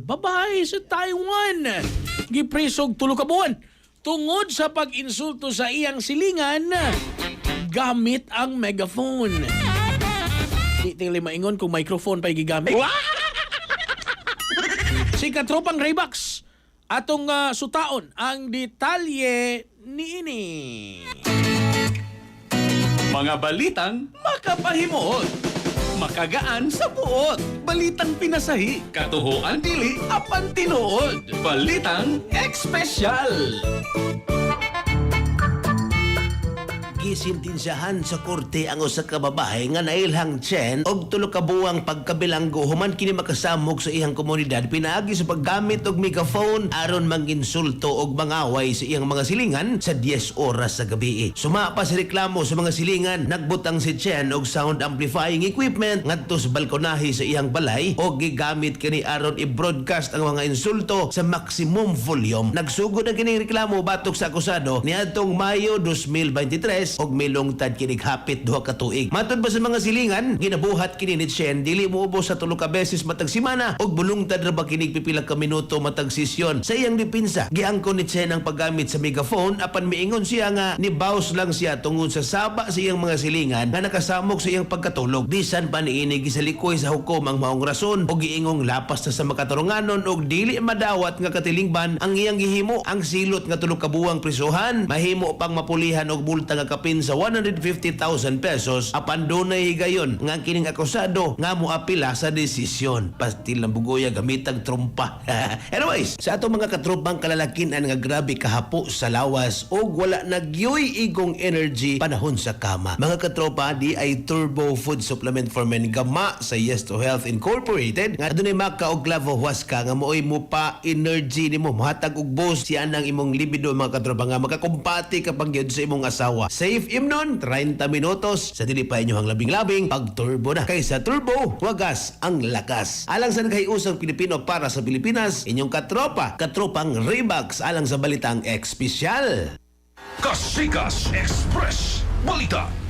babae sa Taiwan gipresog 3 ka buwan tungod sa pag-insulto sa iyang silingan gamit ang megaphone. Di tingli maingon kung microphone pa gigamit. Si katropang Raybox atong sutaon ang detalye niini. Mga balitang makapahimuot, makagaan sa buot, balitang pinasahi, katuhuan dili, apan tinuod, balitang espesyal. Gisintinsahan sa korte ang usa ka babae nga nailhang tiyan og 3 ka buwang pagkabilanggo human kini makasamok sa iyang komunidad pinaagi sa paggamit og megaphone aron manginsulto og mangaway sa iyang mga silingan sa 10 oras sa gabi. Suma pa sa reklamo sa mga silingan, nagbutang si Chen og sound amplifying equipment ngadto sa balkonahe sa iyang balay og gigamit kini aron i-broadcast ang mga insulto sa maximum volume. Nagsugod ang kining reklamo batok sa akusado niadtong Mayo 2023 og milungtad kinig hapit 2 ka tuig. Matod ba sa mga silingan, ginabuhat kini ni Chen dili moubos sa 3 ka beses matag semana og bulungtad ra ba kinig pipila ka minuto matag sesyon. Sa iyang dipinsa, giangkon ni Chen ang paggamit sa megaphone apan miingon siya nga nibaws lang siya tungod sa saba sa iyang mga silingan nga nakasamok sa iyang pagkatulog. Bisan pa niini gisalikoy sa hukom ang maong rason og giingong lapas na sa makatarunganon og dili madawat nga katilingban ang iyang gihimo. Ang silot nga 3 ka buwang prisuhan mahimo pang mapulihan og multa nga kapin sa 150,000 pesos apan dunay higayon nga kining akusado nga moapila sa desisyon. Pastil ng bugoya gamitag trumpa. Anyways, sa atong mga katropang kalalakinan nga grabe kahapo sa lawas og wala nagyoy igong energy panahon sa kama. Mga katropa, di ay Turbo Food Supplement for Men gama sa Yes to Health Incorporated nga dunay maka og clavo huaska nga mooy mo pa energy nimo mohatag og boost siya ang imong libido mga katropa nga makakumpati kapag yun sa imong asawa. Safe imnon 30 minutos sa dili pa inyong labing-labing pag turbo na. Kaysa turbo, wagas ang lakas. Alang sa naghiusang Pilipino para sa Pilipinas, inyong katropang Raybox alang sa balitang espesyal. Kasikas Express Balita.